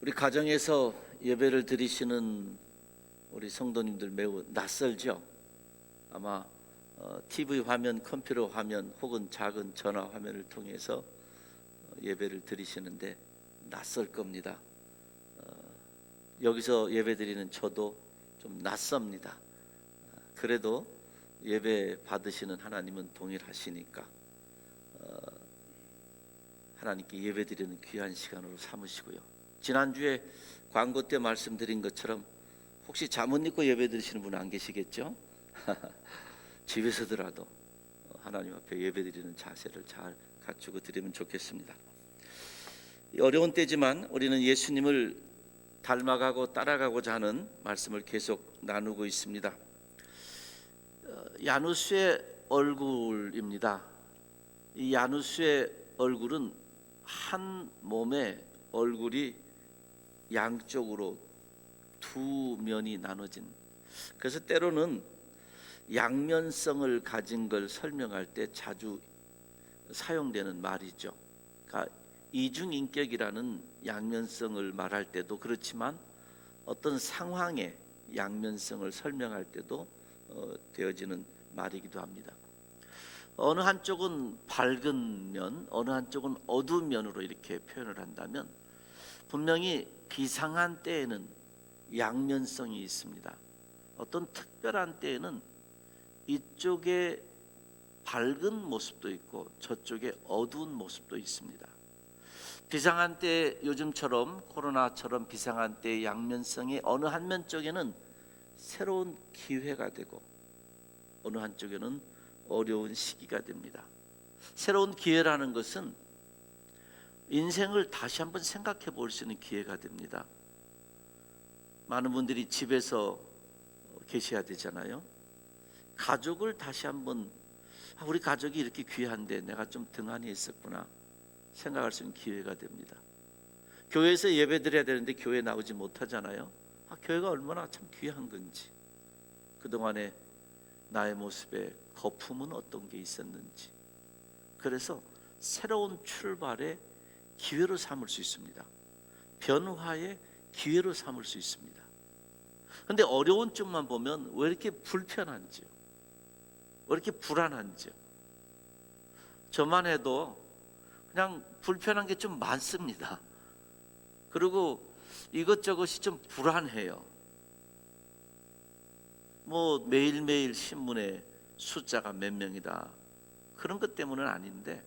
우리 가정에서 예배를 드리시는 우리 성도님들 매우 낯설죠. 아마 TV 화면, 컴퓨터 화면 혹은 작은 전화 화면을 통해서 예배를 드리시는데 낯설 겁니다. 여기서 예배 드리는 저도 좀 낯섭니다. 그래도 예배 받으시는 하나님은 동일하시니까 하나님께 예배 드리는 귀한 시간으로 삼으시고요. 지난주에 광고 때 말씀드린 것처럼 혹시 잠옷 입고 예배 드리시는 분 안 계시겠죠? 집에서더라도 하나님 앞에 예배 드리는 자세를 잘 갖추고 드리면 좋겠습니다. 어려운 때지만 우리는 예수님을 닮아가고 따라가고자 하는 말씀을 계속 나누고 있습니다. 야누스의 얼굴입니다. 이 야누스의 얼굴은 한 몸의 얼굴이 양쪽으로 두 면이 나눠진, 그래서 때로는 양면성을 가진 걸 설명할 때 자주 사용되는 말이죠. 그러니까 이중인격이라는 양면성을 말할 때도 그렇지만 어떤 상황의 양면성을 설명할 때도 되어지는 말이기도 합니다. 어느 한쪽은 밝은 면, 어느 한쪽은 어두운 면으로 이렇게 표현을 한다면 분명히 비상한 때에는 양면성이 있습니다. 어떤 특별한 때에는 이쪽에 밝은 모습도 있고 저쪽에 어두운 모습도 있습니다. 비상한 때, 요즘처럼 코로나처럼 비상한 때의 양면성이 어느 한 면 쪽에는 새로운 기회가 되고 어느 한쪽에는 어려운 시기가 됩니다. 새로운 기회라는 것은 인생을 다시 한번 생각해 볼 수 있는 기회가 됩니다. 많은 분들이 집에서 계셔야 되잖아요. 가족을 다시 한번, 우리 가족이 이렇게 귀한데 내가 좀 등한히 했었구나 생각할 수 있는 기회가 됩니다. 교회에서 예배 드려야 되는데 교회 나오지 못하잖아요. 교회가 얼마나 참 귀한 건지, 그동안에 나의 모습에 거품은 어떤 게 있었는지, 그래서 새로운 출발의 기회로 삼을 수 있습니다. 변화의 기회로 삼을 수 있습니다. 그런데 어려운 쪽만 보면 왜 이렇게 불편한지요? 왜 이렇게 불안한지요? 저만 해도 그냥 불편한 게 좀 많습니다. 그리고 이것저것이 좀 불안해요. 뭐 매일매일 신문에 숫자가 몇 명이다 그런 것 때문은 아닌데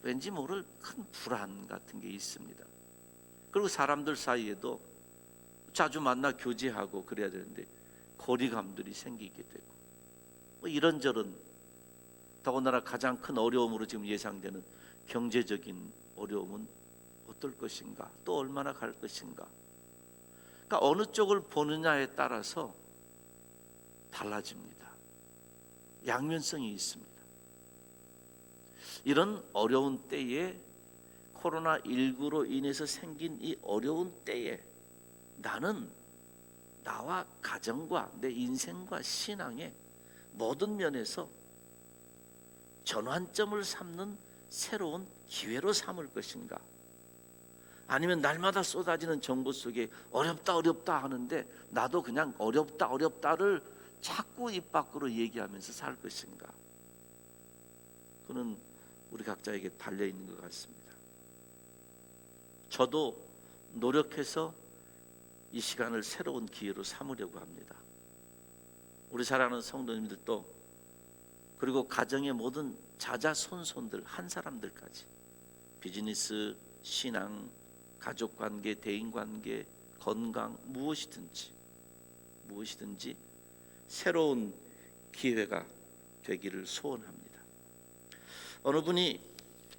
왠지 모를 큰 불안 같은 게 있습니다. 그리고 사람들 사이에도 자주 만나 교제하고 그래야 되는데 거리감들이 생기게 되고 뭐 이런저런, 더군다나 가장 큰 어려움으로 지금 예상되는 경제적인 어려움은 어떨 것인가, 또 얼마나 갈 것인가. 그러니까 어느 쪽을 보느냐에 따라서 달라집니다. 양면성이 있습니다. 이런 어려운 때에, 코로나19로 인해서 생긴 이 어려운 때에 나는 나와 가정과 내 인생과 신앙의 모든 면에서 전환점을 삼는 새로운 기회로 삼을 것인가, 아니면 날마다 쏟아지는 정보 속에 어렵다 어렵다 하는데 나도 그냥 어렵다 어렵다를 자꾸 입 밖으로 얘기하면서 살 것인가. 그는 우리 각자에게 달려있는 것 같습니다. 저도 노력해서 이 시간을 새로운 기회로 삼으려고 합니다. 우리 사랑하는 성도님들도, 그리고 가정의 모든 자자손손들 한 사람들까지, 비즈니스, 신앙, 가족관계, 대인관계, 건강, 무엇이든지 새로운 기회가 되기를 소원합니다. 어느 분이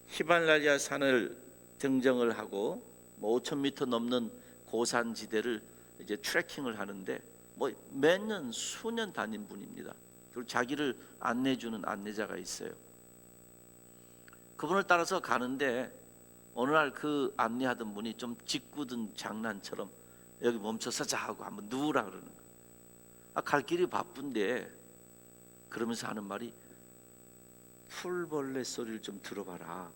히말라야 산을 등정을 하고 5,000m 넘는 고산지대를 이제 트레킹을 하는데 몇 년, 수년 다닌 분입니다. 그리고 자기를 안내해주는 안내자가 있어요. 그분을 따라서 가는데 어느 날 그 안내하던 분이 좀 짓궂은 장난처럼 여기 멈춰서 자고 한번 누우라 그러는 거예요. 갈 길이 바쁜데 그러면서 하는 말이, 풀벌레 소리를 좀 들어봐라,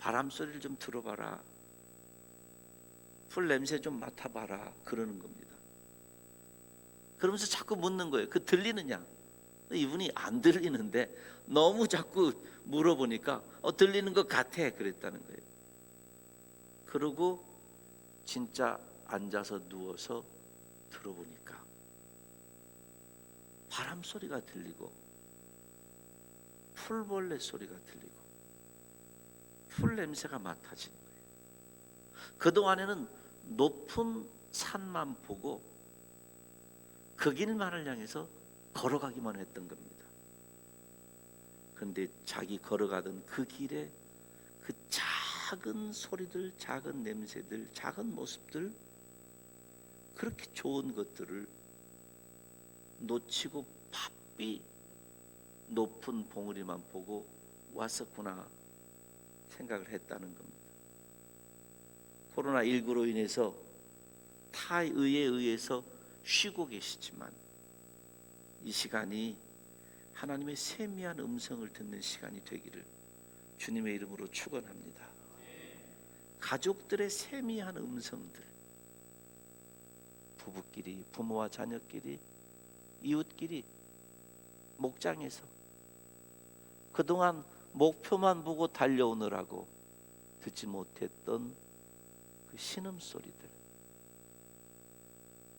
바람 소리를 좀 들어봐라. 풀 냄새 좀 맡아봐라 그러는 겁니다. 그러면서 자꾸 묻는 거예요. 그 들리느냐? 이분이 안 들리는데 너무 자꾸 물어보니까 들리는 것 같아 그랬다는 거예요. 그러고 진짜 앉아서 누워서 들어보니까 바람 소리가 들리고 풀벌레 소리가 들리고 풀 냄새가 맡아지는 거예요. 그동안에는 높은 산만 보고 그 길만을 향해서 걸어가기만 했던 겁니다. 그런데 자기 걸어가던 그 길에 그 작은 소리들, 작은 냄새들, 작은 모습들, 그렇게 좋은 것들을 놓치고 바삐 높은 봉우리만 보고 왔었구나 생각을 했다는 겁니다. 코로나19로 인해서 타의에 의해서 쉬고 계시지만 이 시간이 하나님의 세미한 음성을 듣는 시간이 되기를 주님의 이름으로 축원합니다. 가족들의 세미한 음성들, 부부끼리, 부모와 자녀끼리, 이웃끼리, 목장에서 그동안 목표만 보고 달려오느라고 듣지 못했던 그 신음소리들,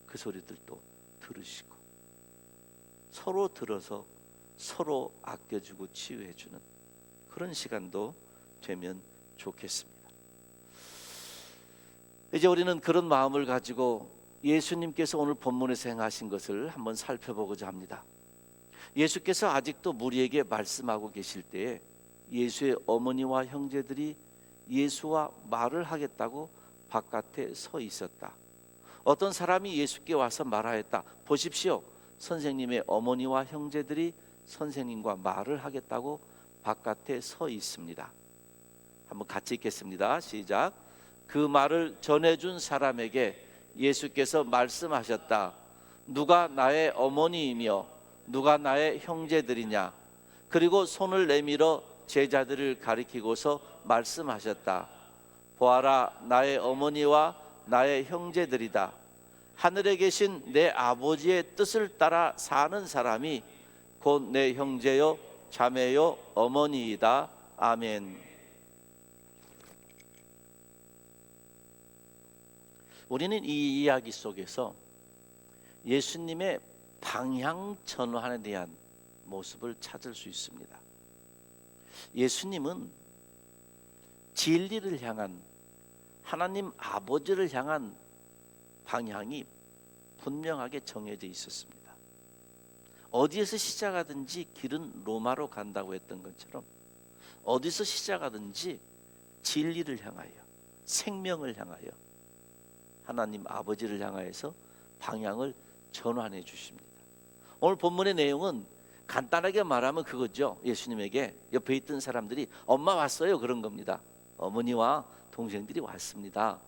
그 소리들도 들으시고 서로 들어서 서로 아껴주고 치유해주는 그런 시간도 되면 좋겠습니다. 이제 우리는 그런 마음을 가지고 예수님께서 오늘 본문에서 행하신 것을 한번 살펴보고자 합니다. 예수께서 아직도 무리에게 말씀하고 계실 때에 예수의 어머니와 형제들이 예수와 말을 하겠다고 바깥에 서 있었다. 어떤 사람이 예수께 와서 말하였다. 보십시오, 선생님의 어머니와 형제들이 선생님과 말을 하겠다고 바깥에 서 있습니다. 한번 같이 읽겠습니다. 시작. 그 말을 전해준 사람에게 예수께서 말씀하셨다. 누가 나의 어머니이며 누가 나의 형제들이냐? 그리고 손을 내밀어 제자들을 가리키고서 말씀하셨다. 보아라, 나의 어머니와 나의 형제들이다. 하늘에 계신 내 아버지의 뜻을 따라 사는 사람이 곧 내 형제요 자매요 어머니이다. 아멘. 우리는 이 이야기 속에서 예수님의 방향 전환에 대한 모습을 찾을 수 있습니다. 예수님은 진리를 향한, 하나님 아버지를 향한 방향이 분명하게 정해져 있었습니다. 어디에서 시작하든지 길은 로마로 간다고 했던 것처럼 어디서 시작하든지 진리를 향하여, 생명을 향하여, 하나님 아버지를 향하여서 방향을 전환해 주십니다. 오늘 본문의 내용은 간단하게 말하면 그거죠. 예수님에게 옆에 있던 사람들이 엄마 왔어요 그런 겁니다. 어머니와 동생들이 왔습니다.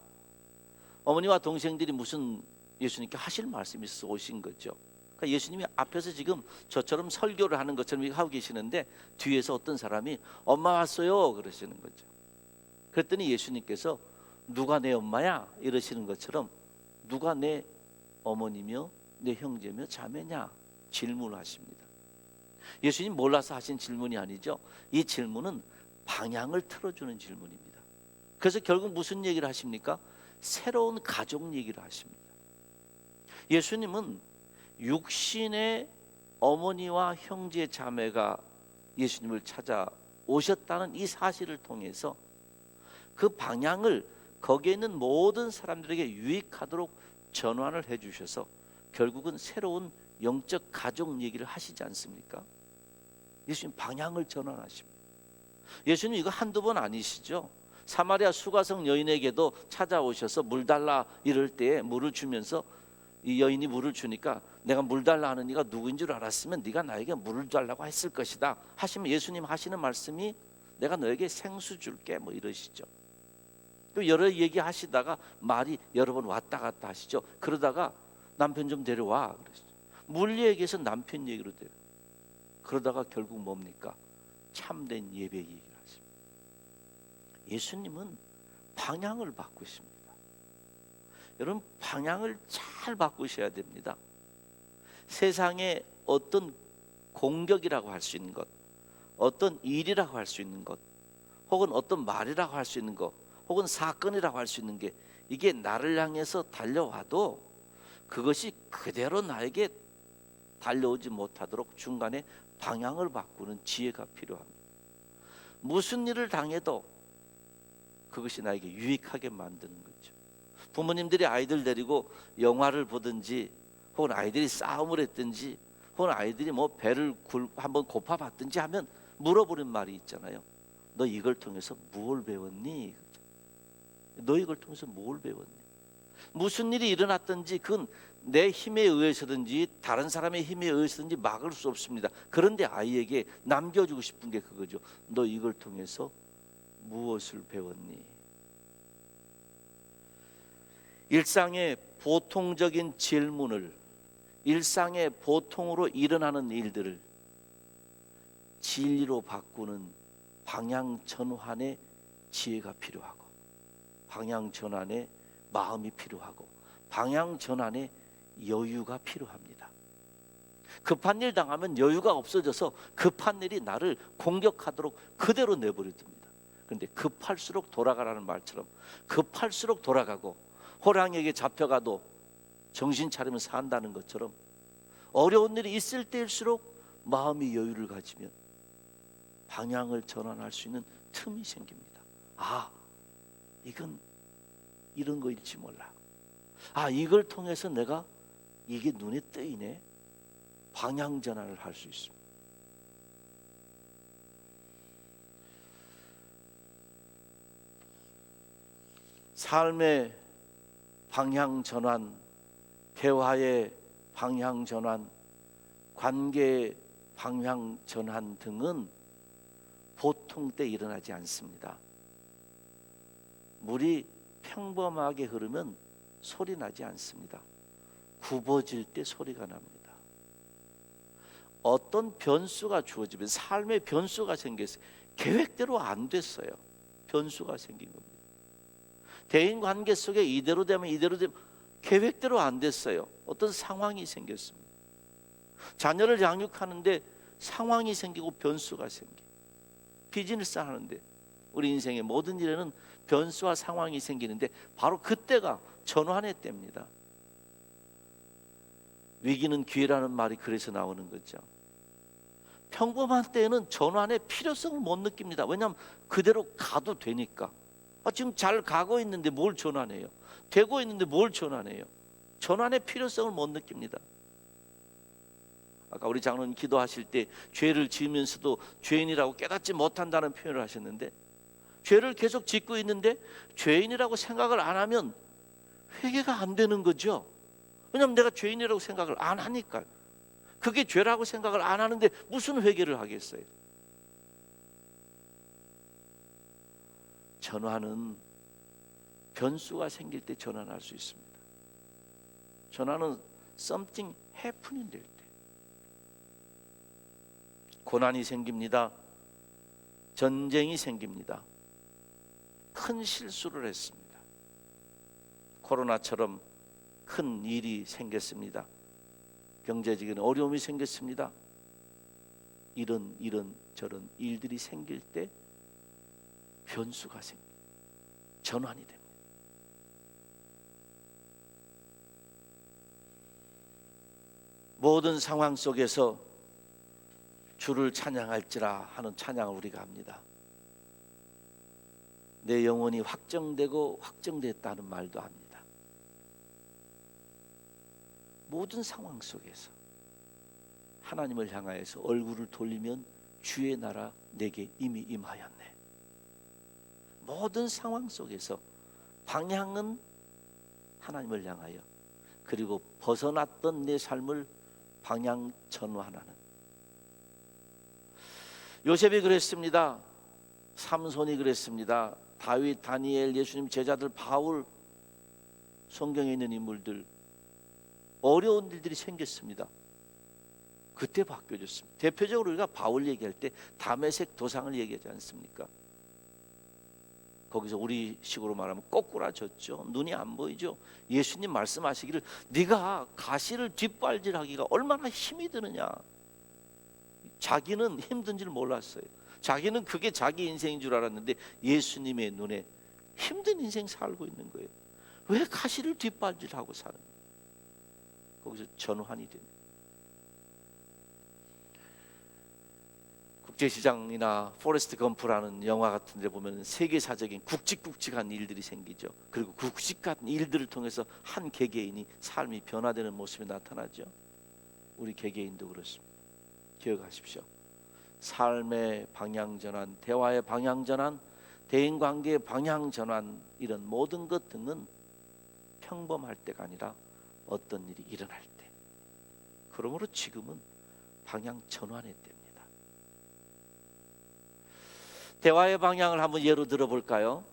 어머니와 동생들이 무슨 예수님께 하실 말씀이 있어서 오신 거죠. 그러니까 예수님이 앞에서 지금 저처럼 설교를 하는 것처럼 하고 계시는데 뒤에서 어떤 사람이 엄마 왔어요 그러시는 거죠. 그랬더니 예수님께서 누가 내 엄마야 이러시는 것처럼 누가 내 어머니며 내 형제며 자매냐 질문하십니다. 예수님 몰라서 하신 질문이 아니죠. 이 질문은 방향을 틀어주는 질문입니다. 그래서 결국 무슨 얘기를 하십니까? 새로운 가족 얘기를 하십니다. 예수님은 육신의 어머니와 형제 자매가 예수님을 찾아오셨다는 이 사실을 통해서 그 방향을 거기에 있는 모든 사람들에게 유익하도록 전환을 해주셔서 결국은 새로운 영적 가족 얘기를 하시지 않습니까? 예수님 방향을 전환하십니다. 예수님 이거 한두 번 아니시죠? 사마리아 수가성 여인에게도 찾아오셔서 물 달라 이럴 때 물을 주면서 이 여인이 물을 주니까 내가 물 달라 하는 네가 누구인 줄 알았으면 네가 나에게 물을 달라고 했을 것이다 하시면 예수님 하시는 말씀이 내가 너에게 생수 줄게 뭐 이러시죠. 또 여러 얘기 하시다가 말이 여러 번 왔다 갔다 하시죠. 그러다가 남편 좀 데려와 그러시죠. 물 얘기에서 남편 얘기로 돼요. 그러다가 결국 뭡니까? 참된 예배 얘기를 하십니다. 예수님은 방향을 바꾸십니다. 여러분, 방향을 잘 바꾸셔야 됩니다. 세상에 어떤 공격이라고 할 수 있는 것, 어떤 일이라고 할 수 있는 것, 혹은 어떤 말이라고 할 수 있는 것, 혹은 사건이라고 할 수 있는 게 이게 나를 향해서 달려와도 그것이 그대로 나에게 달려오지 못하도록 중간에 방향을 바꾸는 지혜가 필요합니다. 무슨 일을 당해도 그것이 나에게 유익하게 만드는 거죠. 부모님들이 아이들 데리고 영화를 보든지, 혹은 아이들이 싸움을 했든지, 혹은 아이들이 뭐 배를 한번 고파봤든지 하면 물어보는 말이 있잖아요. 너 이걸 통해서 뭘 배웠니? 너 이걸 통해서 뭘 배웠니? 무슨 일이 일어났든지 그건 내 힘에 의해서든지 다른 사람의 힘에 의해서든지 막을 수 없습니다. 그런데 아이에게 남겨주고 싶은 게 그거죠. 너 이걸 통해서 무엇을 배웠니? 일상의 보통적인 질문을, 일상의 보통으로 일어나는 일들을 진리로 바꾸는 방향 전환의 지혜가 필요하고, 방향 전환의 마음이 필요하고, 방향 전환의 여유가 필요합니다. 급한 일 당하면 여유가 없어져서 급한 일이 나를 공격하도록 그대로 내버려 둡니다. 그런데 급할수록 돌아가라는 말처럼 급할수록 돌아가고, 호랑이에게 잡혀가도 정신 차리면 산다는 것처럼 어려운 일이 있을 때일수록 마음이 여유를 가지면 방향을 전환할 수 있는 틈이 생깁니다. 아, 이건 이런 거일지 몰라. 아, 이걸 통해서 내가 이게 눈에 띄네. 방향 전환을 할 수 있습니다. 삶의 방향 전환, 대화의 방향 전환, 관계의 방향 전환 등은 보통 때 일어나지 않습니다. 물이 평범하게 흐르면 소리 나지 않습니다. 굽어질 때 소리가 납니다. 어떤 변수가 주어지면, 삶의 변수가 생겼어요. 계획대로 안 됐어요. 변수가 생긴 겁니다. 대인관계 속에 이대로 되면 계획대로 안 됐어요. 어떤 상황이 생겼습니다. 자녀를 양육하는데 상황이 생기고 변수가 생겨. 비즈니스 하는데, 우리 인생의 모든 일에는 변수와 상황이 생기는데 바로 그때가 전환의 때입니다. 위기는 기회라는 말이 그래서 나오는 거죠. 평범한 때에는 전환의 필요성을 못 느낍니다. 왜냐하면 그대로 가도 되니까. 지금 잘 가고 있는데 뭘 전환해요? 되고 있는데 뭘 전환해요? 전환의 필요성을 못 느낍니다. 아까 우리 장로님 기도하실 때 죄를 지으면서도 죄인이라고 깨닫지 못한다는 표현을 하셨는데, 죄를 계속 짓고 있는데 죄인이라고 생각을 안 하면 회개가 안 되는 거죠. 왜냐하면 내가 죄인이라고 생각을 안 하니까. 그게 죄라고 생각을 안 하는데 무슨 회개를 하겠어요? 전환은 변수가 생길 때 전환할 수 있습니다. 전환은 something happening 될 때. 고난이 생깁니다. 전쟁이 생깁니다. 큰 실수를 했습니다. 코로나처럼 큰 일이 생겼습니다. 경제적인 어려움이 생겼습니다. 이런 저런 일들이 생길 때 변수가 생깁니다. 전환이 됩니다. 모든 상황 속에서 주를 찬양할지라 하는 찬양을 우리가 합니다. 내 영혼이 확정되고 확정됐다는 말도 합니다. 모든 상황 속에서 하나님을 향하여서 얼굴을 돌리면 주의 나라 내게 이미 임하였네. 모든 상황 속에서 방향은 하나님을 향하여, 그리고 벗어났던 내 삶을 방향 전환하는. 요셉이 그랬습니다. 삼손이 그랬습니다. 다윗, 다니엘, 예수님 제자들, 바울, 성경에 있는 인물들, 어려운 일들이 생겼습니다. 그때 바뀌어졌습니다. 대표적으로 우리가 바울 얘기할 때 다메섹 도상을 얘기하지 않습니까? 거기서 우리 식으로 말하면 꼬꾸라졌죠. 눈이 안 보이죠. 예수님 말씀하시기를 네가 가시를 뒷발질하기가 얼마나 힘이 드느냐. 자기는 힘든 줄 몰랐어요. 자기는 그게 자기 인생인 줄 알았는데 예수님의 눈에 힘든 인생 살고 있는 거예요. 왜 가시를 뒷발질하고 사는 거예요? 거기서 전환이 됩니다. 국제시장이나 포레스트 검프라는 영화 같은 데 보면 세계사적인 굵직굵직한 일들이 생기죠. 그리고 굵직한 일들을 통해서 한 개개인이 삶이 변화되는 모습이 나타나죠. 우리 개개인도 그렇습니다. 기억하십시오. 삶의 방향전환, 대화의 방향전환, 대인관계의 방향전환, 이런 모든 것 등은 평범할 때가 아니라 어떤 일이 일어날 때, 그러므로 지금은 방향전환의 때입니다. 대화의 방향을 한번 예로 들어볼까요?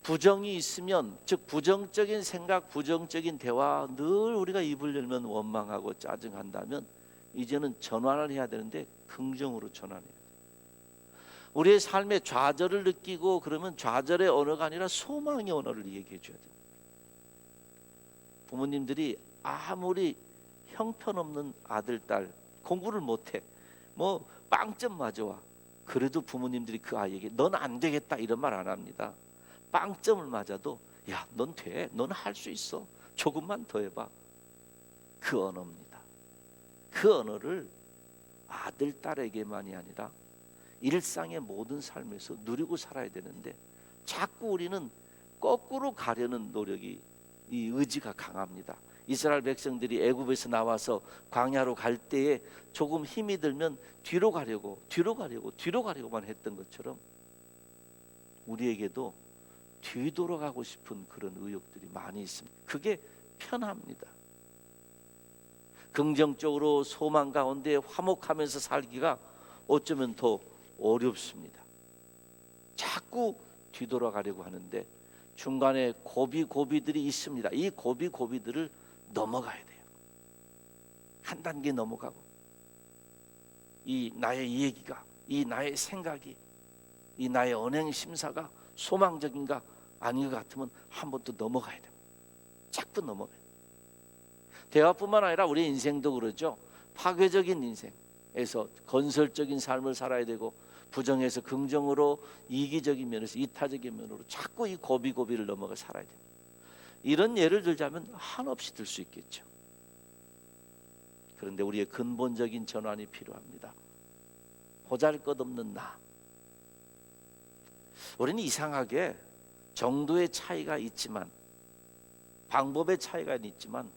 부정이 있으면, 즉 부정적인 생각, 부정적인 대화, 늘 우리가 입을 열면 원망하고 짜증한다면 이제는 전환을 해야 되는데 긍정으로 전환해야 돼요. 우리의 삶에 좌절을 느끼고 그러면 좌절의 언어가 아니라 소망의 언어를 얘기해 줘야 돼요. 부모님들이 아무리 형편없는 아들, 딸, 공부를 못해, 뭐 빵점 맞아와, 그래도 부모님들이 그 아이에게 넌 안 되겠다 이런 말 안 합니다. 빵점을 맞아도 야, 넌 돼, 넌 할 수 있어, 조금만 더 해봐. 그 언어입니다. 그 언어를 아들, 딸에게만이 아니라 일상의 모든 삶에서 누리고 살아야 되는데 자꾸 우리는 거꾸로 가려는 노력이, 이 의지가 강합니다. 이스라엘 백성들이 애굽에서 나와서 광야로 갈 때에 조금 힘이 들면 뒤로 가려고만 했던 것처럼 우리에게도 뒤돌아가고 싶은 그런 의욕들이 많이 있습니다. 그게 편합니다. 긍정적으로 소망 가운데 화목하면서 살기가 어쩌면 더 어렵습니다. 자꾸 뒤돌아가려고 하는데 중간에 고비들이 있습니다. 이 고비들을 넘어가야 돼요. 한 단계 넘어가고 이 나의 얘기가, 이 나의 생각이, 이 나의 언행 심사가 소망적인가 아닌 것 같으면 한 번 더 넘어가야 돼요. 자꾸 넘어가요. 대화뿐만 아니라 우리 인생도 그러죠. 파괴적인 인생에서 건설적인 삶을 살아야 되고 부정에서 긍정으로, 이기적인 면에서 이타적인 면으로 자꾸 이 고비를 넘어가 살아야 됩니다. 이런 예를 들자면 한없이 들 수 있겠죠. 그런데 우리의 근본적인 전환이 필요합니다. 보잘것없는 나. 우리는 이상하게 정도의 차이가 있지만, 방법의 차이가 있지만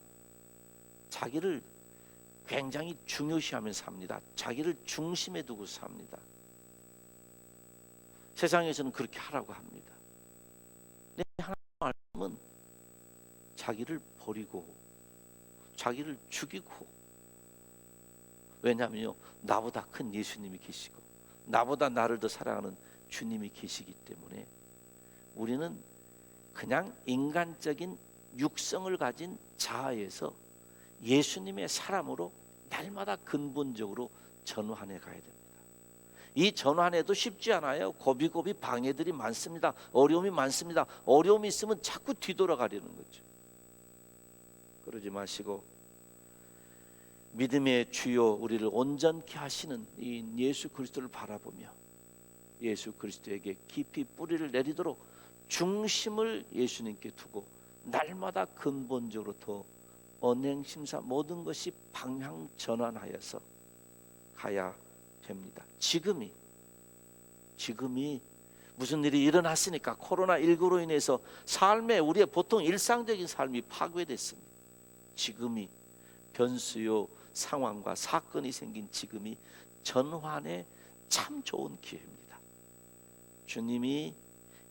자기를 굉장히 중요시하면서 삽니다. 자기를 중심에 두고 삽니다. 세상에서는 그렇게 하라고 합니다. 내 하나님 말씀은 자기를 버리고 자기를 죽이고, 왜냐하면요, 나보다 큰 예수님이 계시고 나보다 나를 더 사랑하는 주님이 계시기 때문에 우리는 그냥 인간적인 육성을 가진 자아에서 예수님의 사람으로 날마다 근본적으로 전환해 가야 됩니다. 이 전환에도 쉽지 않아요. 고비 방해들이 많습니다. 어려움이 많습니다. 어려움이 있으면 자꾸 뒤돌아가려는 거죠. 그러지 마시고 믿음의 주요, 우리를 온전케 하시는 이 예수 그리스도를 바라보며 예수 그리스도에게 깊이 뿌리를 내리도록 중심을 예수님께 두고 날마다 근본적으로 더 언행심사 모든 것이 방향 전환하여서 가야 됩니다. 지금이 무슨 일이 일어났으니까 코로나19로 인해서 삶에, 우리의 보통 일상적인 삶이 파괴됐습니다. 지금이 변수요 상황과 사건이 생긴 지금이 전환의 참 좋은 기회입니다. 주님이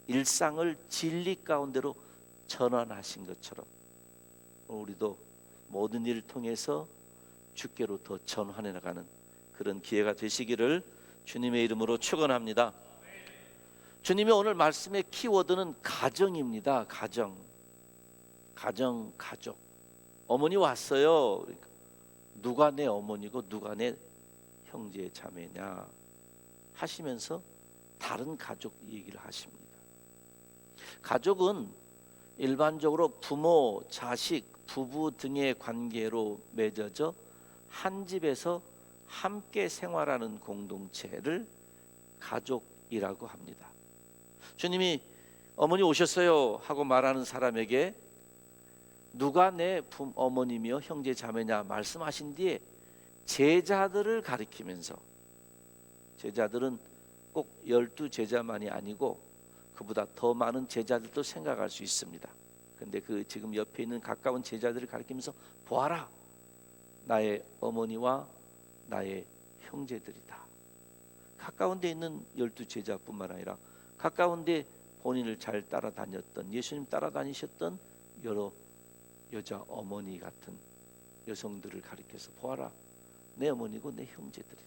일상을 진리 가운데로 전환하신 것처럼 우리도 모든 일을 통해서 주께로 더 전환해 나가는 그런 기회가 되시기를 주님의 이름으로 축원합니다. 주님의 오늘 말씀의 키워드는 가정입니다. 가정, 가족. 어머니 왔어요. 그러니까 누가 내 어머니고 누가 내 형제 자매냐 하시면서 다른 가족 얘기를 하십니다. 가족은 일반적으로 부모, 자식, 부부 등의 관계로 맺어져 한 집에서 함께 생활하는 공동체를 가족이라고 합니다. 주님이 어머니 오셨어요 하고 말하는 사람에게 누가 내 어머니며 형제 자매냐 말씀하신 뒤에 제자들을 가리키면서, 제자들은 꼭 12제자만이 아니고 그보다 더 많은 제자들도 생각할 수 있습니다. 근데 그 지금 옆에 있는 가까운 제자들을 가리키면서 보아라, 나의 어머니와 나의 형제들이다. 가까운 데 있는 12제자뿐만 아니라 가까운 데 본인을 잘 따라다녔던, 예수님 따라다니셨던 여러 여자 어머니 같은 여성들을 가리켜서 보아라, 내 어머니고 내 형제들이다.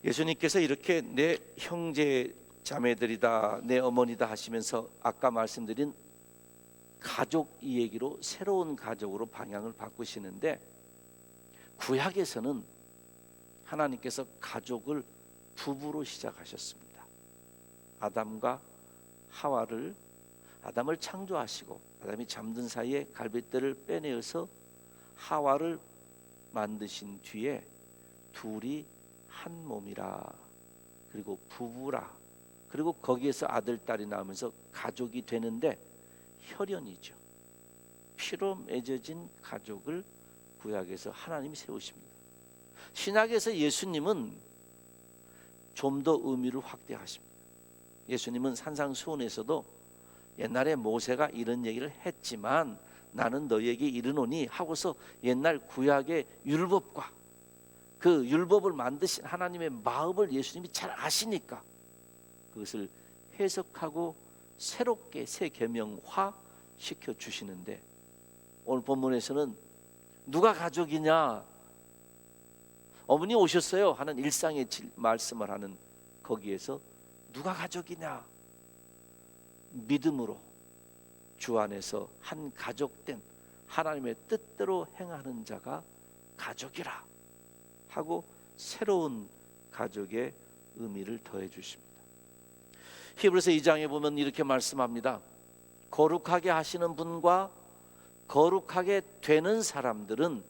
예수님께서 이렇게 내 형제 자매들이다, 내 어머니다 하시면서 아까 말씀드린 가족 이 얘기로 새로운 가족으로 방향을 바꾸시는데, 구약에서는 하나님께서 가족을 부부로 시작하셨습니다. 아담을 창조하시고 아담이 잠든 사이에 갈빗대를 빼내어서 하와를 만드신 뒤에 둘이 한 몸이라, 그리고 부부라, 그리고 거기에서 아들 딸이 나오면서 가족이 되는데, 혈연이죠. 피로 맺어진 가족을 구약에서 하나님이 세우십니다. 신약에서 예수님은 좀 더 의미를 확대하십니다. 예수님은 산상수훈에서도 옛날에 모세가 이런 얘기를 했지만 나는 너희에게 이르노니 하고서 옛날 구약의 율법과 그 율법을 만드신 하나님의 마음을 예수님이 잘 아시니까 그것을 해석하고 새롭게 새 계명화 시켜 주시는데, 오늘 본문에서는 누가 가족이냐, 어머니 오셨어요 하는 일상의 말씀을 하는 거기에서 누가 가족이냐, 믿음으로 주 안에서 한 가족된 하나님의 뜻대로 행하는 자가 가족이라 하고 새로운 가족의 의미를 더해 주십니다. 히브리서 2장에 보면 이렇게 말씀합니다. 거룩하게 하시는 분과 거룩하게 되는 사람들은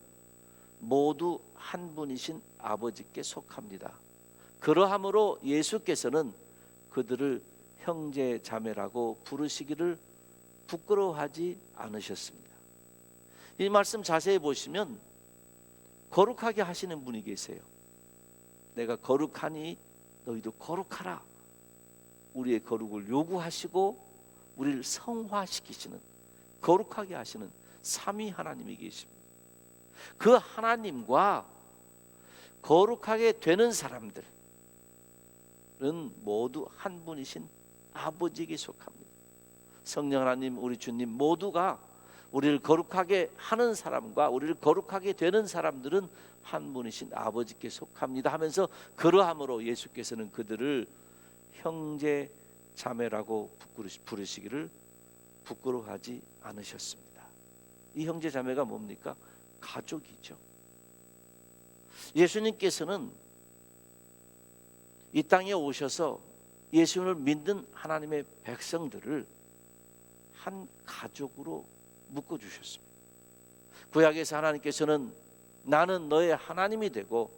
모두 한 분이신 아버지께 속합니다. 그러함으로 예수께서는 그들을 형제 자매라고 부르시기를 부끄러워하지 않으셨습니다. 이 말씀 자세히 보시면 거룩하게 하시는 분이 계세요. 내가 거룩하니 너희도 거룩하라. 우리의 거룩을 요구하시고 우리를 성화시키시는, 거룩하게 하시는 삼위 하나님이 계십니다. 그 하나님과 거룩하게 되는 사람들은 모두 한 분이신 아버지에게 속합니다. 성령 하나님, 우리 주님 모두가 우리를 거룩하게 하는 사람과 우리를 거룩하게 되는 사람들은 한 분이신 아버지께 속합니다 하면서, 그러함으로 예수께서는 그들을 형제 자매라고 부르시기를 부끄러워하지 않으셨습니다. 이 형제 자매가 뭡니까? 가족이죠. 예수님께서는 이 땅에 오셔서 예수님을 믿는 하나님의 백성들을 한 가족으로 묶어주셨습니다. 구약에서 하나님께서는 나는 너의 하나님이 되고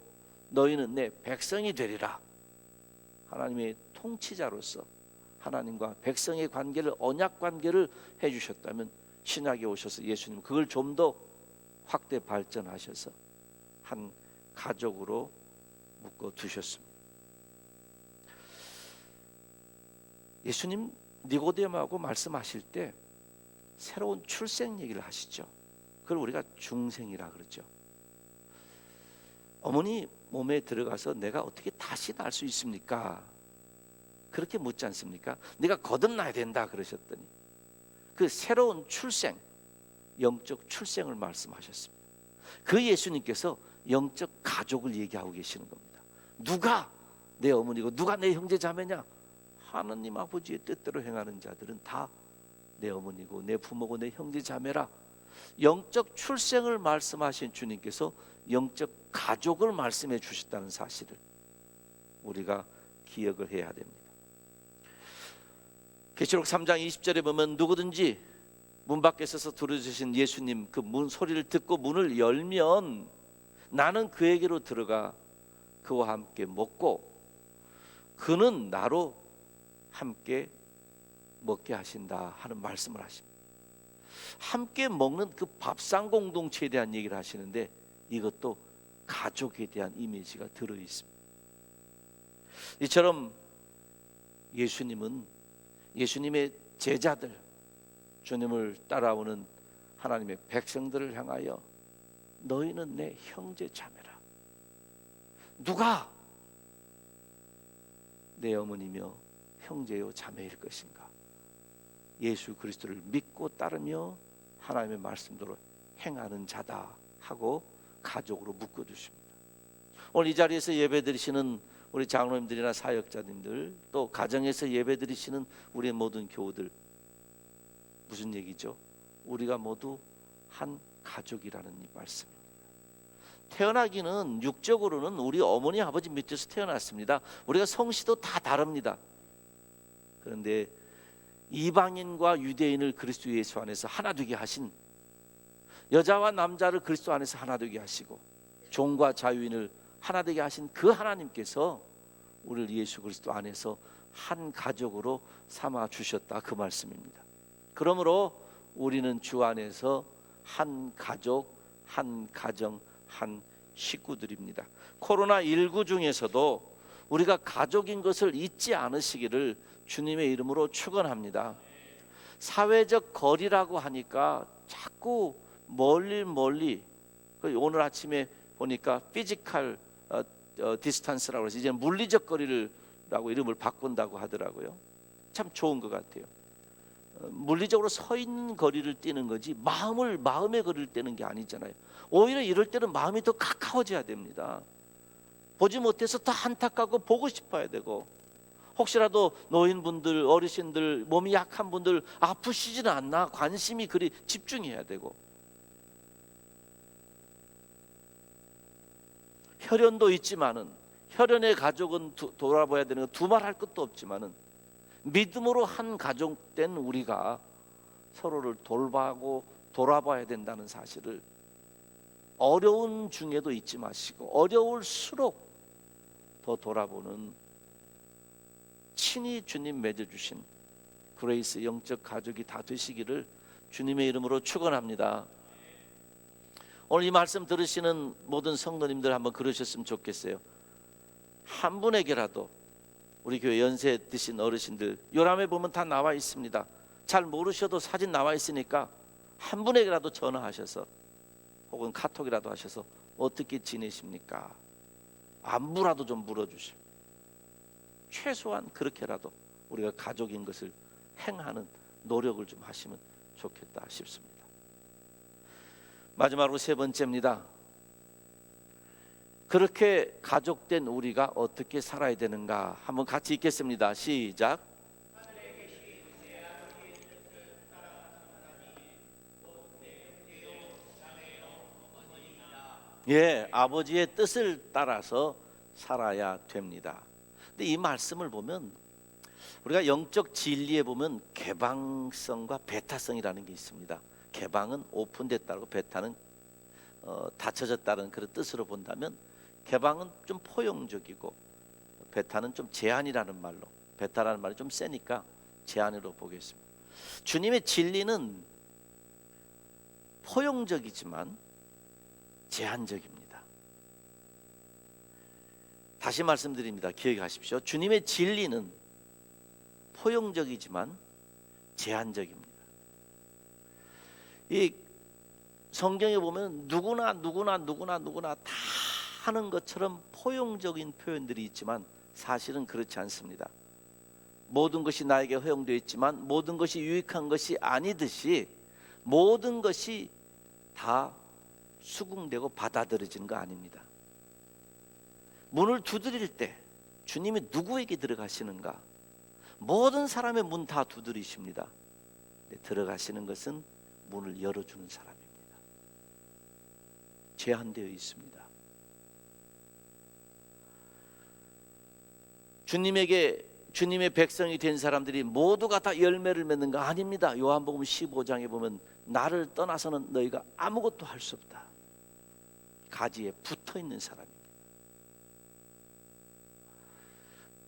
너희는 내 백성이 되리라, 하나님의 통치자로서 하나님과 백성의 관계를, 언약 관계를 해주셨다면, 신약에 오셔서 예수님 그걸 좀 더 확대 발전하셔서 한 가족으로 묶어두셨습니다. 예수님 니고데모하고 말씀하실 때 새로운 출생 얘기를 하시죠. 그걸 우리가 중생이라 그러죠. 어머니 몸에 들어가서 내가 어떻게 다시 날 수 있습니까? 그렇게 묻지 않습니까? 네가 거듭나야 된다 그러셨더니 그 새로운 출생, 영적 출생을 말씀하셨습니다. 그 예수님께서 영적 가족을 얘기하고 계시는 겁니다. 누가 내 어머니고 누가 내 형제 자매냐? 하나님 아버지의 뜻대로 행하는 자들은 다 내 어머니고 내 부모고 내 형제 자매라. 영적 출생을 말씀하신 주님께서 영적 가족을 말씀해 주셨다는 사실을 우리가 기억을 해야 됩니다. 계시록 3장 20절에 보면 누구든지 문 밖에 서서 들어주신 예수님 그 문 소리를 듣고 문을 열면 나는 그에게로 들어가 그와 함께 먹고 그는 나로 함께 먹게 하신다 하는 말씀을 하십니다. 함께 먹는 그 밥상 공동체에 대한 얘기를 하시는데 이것도 가족에 대한 이미지가 들어 있습니다. 이처럼 예수님은 예수님의 제자들, 주님을 따라오는 하나님의 백성들을 향하여 너희는 내 형제 자매라. 누가 내 어머니며 형제요 자매일 것인가? 예수 그리스도를 믿고 따르며 하나님의 말씀대로 행하는 자다 하고 가족으로 묶어주십니다. 오늘 이 자리에서 예배드리시는 우리 장로님들이나 사역자님들, 또 가정에서 예배드리시는 우리 모든 교우들, 무슨 얘기죠? 우리가 모두 한 가족이라는 이 말씀입니다. 태어나기는 육적으로는 우리 어머니 아버지 밑에서 태어났습니다. 우리가 성씨도 다 다릅니다. 그런데 이방인과 유대인을 그리스도 예수 안에서 하나 되게 하신, 여자와 남자를 그리스도 안에서 하나 되게 하시고 종과 자유인을 하나 되게 하신 그 하나님께서 우리를 예수 그리스도 안에서 한 가족으로 삼아 주셨다, 그 말씀입니다. 그러므로 우리는 주 안에서 한 가족, 한 가정, 한 식구들입니다. 코로나19 중에서도 우리가 가족인 것을 잊지 않으시기를 주님의 이름으로 축원합니다. 사회적 거리라고 하니까 자꾸 멀리 오늘 아침에 보니까 피지컬 디스턴스라고 해서 이제 물리적 거리라고 이름을 바꾼다고 하더라고요. 참 좋은 것 같아요. 물리적으로 서 있는 거리를 떼는 거지 마음의 거리를 떼는 게 아니잖아요. 오히려 이럴 때는 마음이 더 가까워져야 됩니다. 보지 못해서 더 안타깝고 보고 싶어야 되고, 혹시라도 노인분들, 어르신들, 몸이 약한 분들 아프시지는 않나 관심이 그리 집중해야 되고, 혈연도 있지만은 혈연의 가족은 돌아봐야 되는 거 두말할 것도 없지만은 믿음으로 한 가족된 우리가 서로를 돌보고 돌아봐야 된다는 사실을 어려운 중에도 잊지 마시고 어려울수록 더 돌아보는 친히 주님 맺어주신 그레이스 영적 가족이 다 되시기를 주님의 이름으로 축원합니다. 오늘 이 말씀 들으시는 모든 성도님들 한번 그러셨으면 좋겠어요. 한 분에게라도, 우리 교회 연세 드신 어르신들 요람에 보면 다 나와 있습니다. 잘 모르셔도 사진 나와 있으니까 한 분에게라도 전화하셔서 혹은 카톡이라도 하셔서 어떻게 지내십니까? 안부라도 좀 물어주시고, 최소한 그렇게라도 우리가 가족인 것을 행하는 노력을 좀 하시면 좋겠다 싶습니다. 마지막으로 세 번째입니다. 그렇게 가족된 우리가 어떻게 살아야 되는가 한번 같이 읽겠습니다. 시작. 예, 아버지의 뜻을 따라서 살아야 됩니다. 근데 이 말씀을 보면 우리가 영적 진리에 보면 개방성과 배타성이라는 게 있습니다. 개방은 오픈됐다고, 배타는 닫혀졌다는 그런 뜻으로 본다면, 개방은 좀 포용적이고 배타는 좀 제한이라는 말로, 배타라는 말이 좀 세니까 제한으로 보겠습니다. 주님의 진리는 포용적이지만 제한적입니다. 다시 말씀드립니다. 기억하십시오. 주님의 진리는 포용적이지만 제한적입니다. 이 성경에 보면 누구나 다 하는 것처럼 포용적인 표현들이 있지만 사실은 그렇지 않습니다. 모든 것이 나에게 허용되어 있지만 모든 것이 유익한 것이 아니듯이 모든 것이 다 수긍되고 받아들여지는 거 아닙니다. 문을 두드릴 때 주님이 누구에게 들어가시는가? 모든 사람의 문 다 두드리십니다. 들어가시는 것은 문을 열어주는 사람입니다. 제한되어 있습니다. 주님의 백성이 된 사람들이 모두가 다 열매를 맺는가? 아닙니다. 요한복음 15장에 보면 나를 떠나서는 너희가 아무것도 할 수 없다. 가지에 붙어 있는 사람입니다.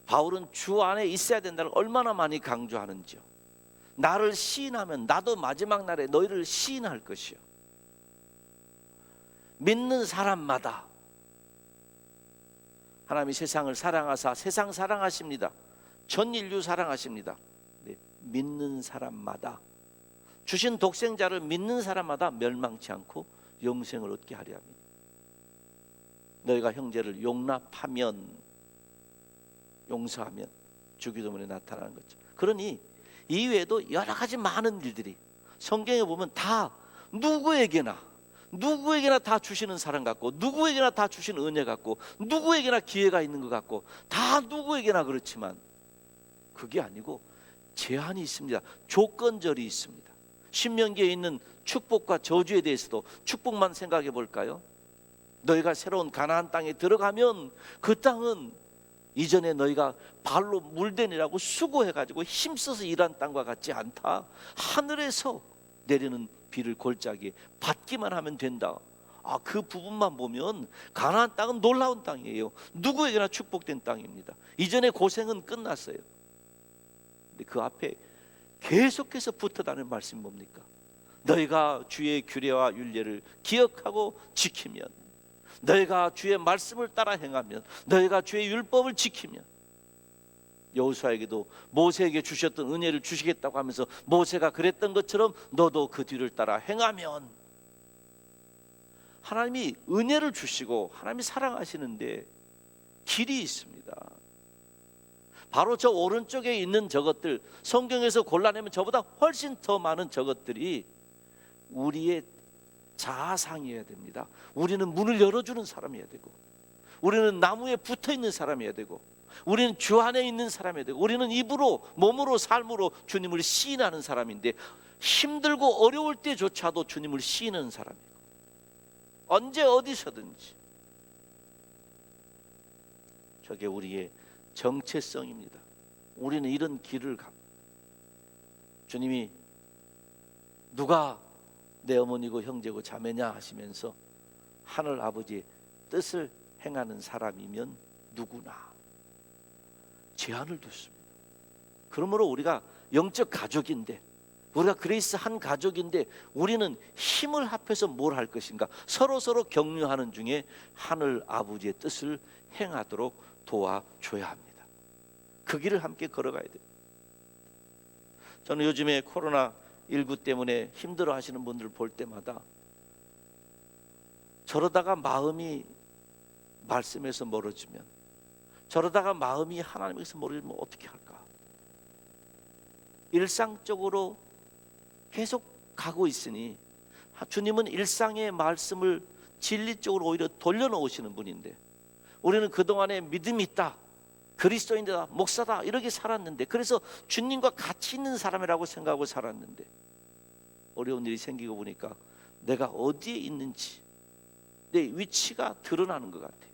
바울은 주 안에 있어야 된다는 걸 얼마나 많이 강조하는지요. 나를 시인하면 나도 마지막 날에 너희를 시인할 것이요. 믿는 사람마다 하나님이 세상을 사랑하사 세상 사랑하십니다. 전 인류 사랑하십니다. 네, 믿는 사람마다 주신 독생자를 믿는 사람마다 멸망치 않고 영생을 얻게 하려 합니다. 너희가 형제를 용납하면, 용서하면 주기도문에 나타나는 거죠. 그러니 이외에도 여러 가지 많은 일들이 성경에 보면 다 누구에게나 다 주시는 사랑 같고, 누구에게나 다 주시는 은혜 같고, 누구에게나 기회가 있는 것 같고, 다 누구에게나 그렇지만 그게 아니고 제한이 있습니다. 조건절이 있습니다. 신명기에 있는 축복과 저주에 대해서도 축복만 생각해 볼까요? 너희가 새로운 가나안 땅에 들어가면 그 땅은 이전에 너희가 발로 물대니라고 수고해가지고 힘써서 일한 땅과 같지 않다. 하늘에서 내리는 비를 골짜기에 받기만 하면 된다. 그 부분만 보면 가나안 땅은 놀라운 땅이에요. 누구에게나 축복된 땅입니다. 이전의 고생은 끝났어요. 근데 그 앞에 계속해서 붙어다니는 말씀이 뭡니까? 너희가 주의 규례와 율례를 기억하고 지키면, 너희가 주의 말씀을 따라 행하면, 너희가 주의 율법을 지키면, 여호수아에게도 모세에게 주셨던 은혜를 주시겠다고 하면서 모세가 그랬던 것처럼 너도 그 뒤를 따라 행하면, 하나님이 은혜를 주시고 하나님이 사랑하시는데 길이 있습니다. 바로 저 오른쪽에 있는 저것들, 성경에서 골라내면 저보다 훨씬 더 많은 저것들이 우리의 자아상이어야 됩니다. 우리는 문을 열어주는 사람이어야 되고, 우리는 나무에 붙어있는 사람이어야 되고, 우리는 주 안에 있는 사람이어야 되고, 우리는 입으로, 몸으로, 삶으로 주님을 시인하는 사람인데, 힘들고 어려울 때조차도 주님을 시인하는 사람이고, 언제 어디서든지 저게 우리의 정체성입니다. 우리는 이런 길을 가. 주님이 누가 내 어머니고 형제고 자매냐 하시면서 하늘 아버지의 뜻을 행하는 사람이면 누구나 제한을 뒀습니다. 그러므로 우리가 영적 가족인데, 우리가 그레이스 한 가족인데, 우리는 힘을 합해서 뭘 할 것인가, 서로 격려하는 중에 하늘 아버지의 뜻을 행하도록 도와줘야 합니다. 그 길을 함께 걸어가야 돼요. 저는 요즘에 코로나19 때문에 힘들어 하시는 분들을 볼 때마다 저러다가 마음이 말씀에서 멀어지면, 저러다가 마음이 하나님에서 멀어지면 어떻게 할까? 일상적으로 계속 가고 있으니, 주님은 일상의 말씀을 진리적으로 오히려 돌려놓으시는 분인데, 우리는 그동안에 믿음이 있다, 그리스도인이다, 목사다 이렇게 살았는데, 그래서 주님과 같이 있는 사람이라고 생각하고 살았는데, 어려운 일이 생기고 보니까 내가 어디에 있는지, 내 위치가 드러나는 것 같아요.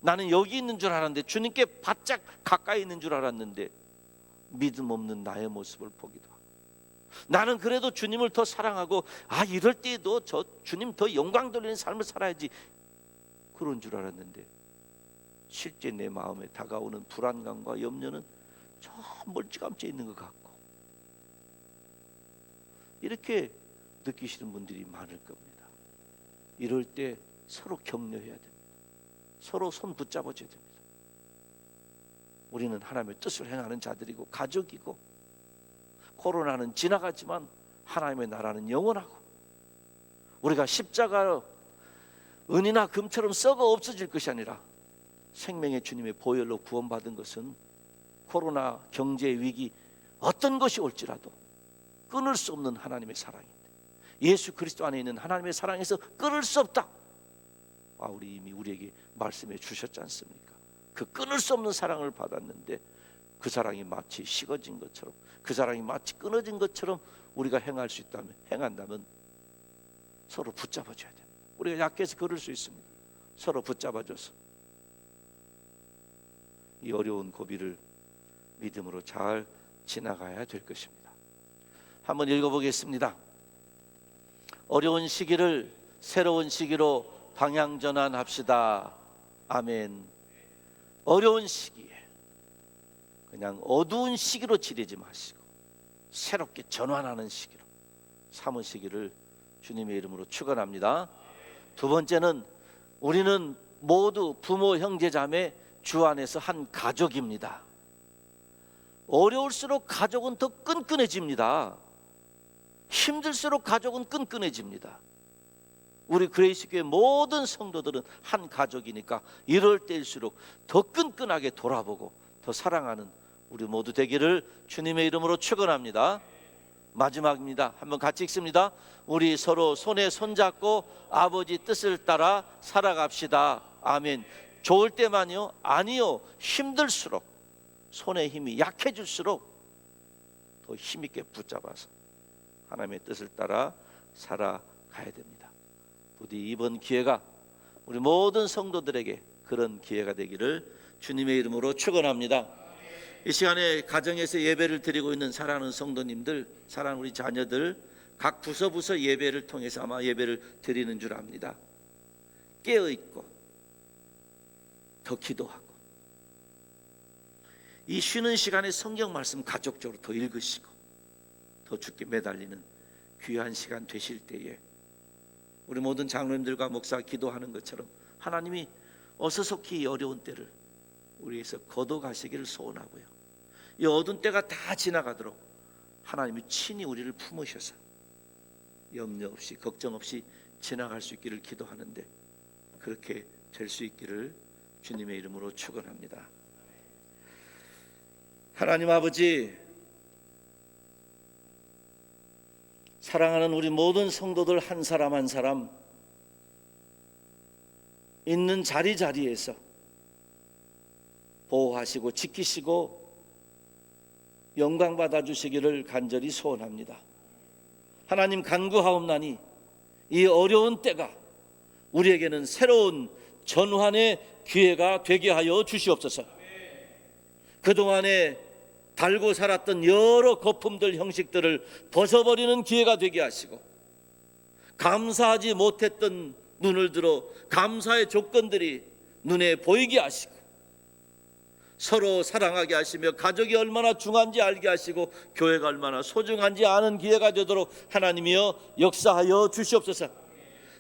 나는 여기 있는 줄 알았는데, 주님께 바짝 가까이 있는 줄 알았는데 믿음 없는 나의 모습을 보기도 하고, 나는 그래도 주님을 더 사랑하고 이럴 때에도 저 주님 더 영광 돌리는 삶을 살아야지 그런 줄 알았는데, 실제 내 마음에 다가오는 불안감과 염려는 저 멀찌감치 있는 것 같고, 이렇게 느끼시는 분들이 많을 겁니다. 이럴 때 서로 격려해야 됩니다. 서로 손 붙잡아줘야 됩니다. 우리는 하나님의 뜻을 행하는 자들이고 가족이고, 코로나는 지나가지만 하나님의 나라는 영원하고, 우리가 십자가로 은이나 금처럼 썩어 없어질 것이 아니라 생명의 주님의 보혈로 구원받은 것은 코로나 경제 위기 어떤 것이 올지라도 끊을 수 없는 하나님의 사랑입니다. 예수 그리스도 안에 있는 하나님의 사랑에서 끊을 수 없다. 우리 이미 우리에게 말씀해 주셨지 않습니까? 그 끊을 수 없는 사랑을 받았는데, 그 사랑이 마치 식어진 것처럼, 그 사랑이 마치 끊어진 것처럼 우리가 행한다면 서로 붙잡아줘야 됩니다. 우리가 약해서 그럴 수 있습니다. 서로 붙잡아줘서 이 어려운 고비를 믿음으로 잘 지나가야 될 것입니다. 한번 읽어보겠습니다. 어려운 시기를 새로운 시기로 방향 전환합시다. 아멘. 어려운 시기에 그냥 어두운 시기로 지내지 마시고 새롭게 전환하는 시기로 삼으시기를 주님의 이름으로 축원합니다. 두 번째는 우리는 모두 부모, 형제, 자매 주 안에서 한 가족입니다. 어려울수록 가족은 더 끈끈해집니다. 힘들수록 가족은 끈끈해집니다. 우리 그레이스교회 모든 성도들은 한 가족이니까 이럴 때일수록 더 끈끈하게 돌아보고 더 사랑하는 우리 모두 되기를 주님의 이름으로 축원합니다. 마지막입니다. 한번 같이 읽습니다. 우리 서로 손에 손잡고 아버지 뜻을 따라 살아갑시다. 아멘. 좋을 때만요? 아니요. 힘들수록 손의 힘이 약해질수록 더 힘있게 붙잡아서 하나님의 뜻을 따라 살아가야 됩니다. 부디 이번 기회가 우리 모든 성도들에게 그런 기회가 되기를 주님의 이름으로 축원합니다. 이 시간에 가정에서 예배를 드리고 있는 사랑하는 성도님들, 사랑하는 우리 자녀들, 각 부서 예배를 통해서 아마 예배를 드리는 줄 압니다. 깨어있고 더 기도하고 이 쉬는 시간에 성경 말씀 가족적으로 더 읽으시고 더 주께 매달리는 귀한 시간 되실 때에 우리 모든 장로님들과 목사 기도하는 것처럼 하나님이 어서속히 이 어려운 때를 우리에서 걷어가시기를 소원하고요, 이 어두운 때가 다 지나가도록 하나님이 친히 우리를 품으셔서 염려 없이 걱정 없이 지나갈 수 있기를 기도하는데 그렇게 될 수 있기를 주님의 이름으로 축원합니다. 하나님 아버지, 사랑하는 우리 모든 성도들 한 사람 한 사람 있는 자리자리에서 보호하시고 지키시고 영광 받아주시기를 간절히 소원합니다. 하나님 간구하옵나니 이 어려운 때가 우리에게는 새로운 전환의 기회가 되게 하여 주시옵소서. 그동안에 달고 살았던 여러 거품들 형식들을 벗어버리는 기회가 되게 하시고 감사하지 못했던 눈을 들어 감사의 조건들이 눈에 보이게 하시고 서로 사랑하게 하시며 가족이 얼마나 중요한지 알게 하시고 교회가 얼마나 소중한지 아는 기회가 되도록 하나님이여 역사하여 주시옵소서.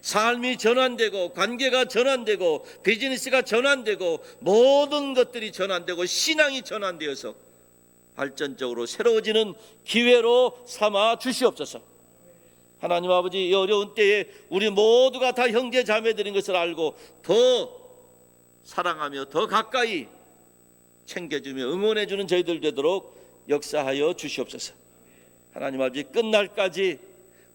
삶이 전환되고 관계가 전환되고 비즈니스가 전환되고 모든 것들이 전환되고 신앙이 전환되어서 발전적으로 새로워지는 기회로 삼아 주시옵소서. 하나님 아버지, 이 어려운 때에 우리 모두가 다 형제 자매들인 것을 알고 더 사랑하며 더 가까이 챙겨주며 응원해주는 저희들 되도록 역사하여 주시옵소서. 하나님 아버지, 끝날까지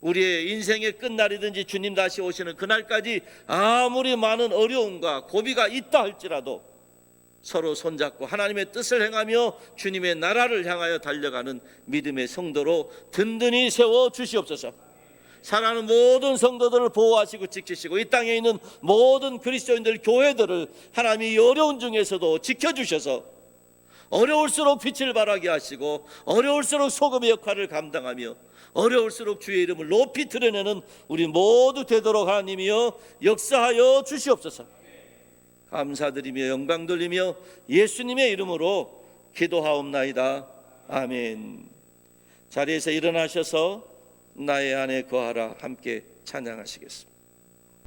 우리의 인생의 끝날이든지 주님 다시 오시는 그날까지 아무리 많은 어려움과 고비가 있다 할지라도 서로 손잡고 하나님의 뜻을 행하며 주님의 나라를 향하여 달려가는 믿음의 성도로 든든히 세워 주시옵소서. 사랑하는 모든 성도들을 보호하시고 지키시고 이 땅에 있는 모든 그리스도인들 교회들을 하나님이 어려운 중에서도 지켜주셔서 어려울수록 빛을 발하게 하시고 어려울수록 소금의 역할을 감당하며 어려울수록 주의 이름을 높이 드러내는 우리 모두 되도록 하나님이여 역사하여 주시옵소서. 감사드리며 영광 돌리며 예수님의 이름으로 기도하옵나이다. 아멘. 자리에서 일어나셔서 나의 안에 거하라 함께 찬양하시겠습니다.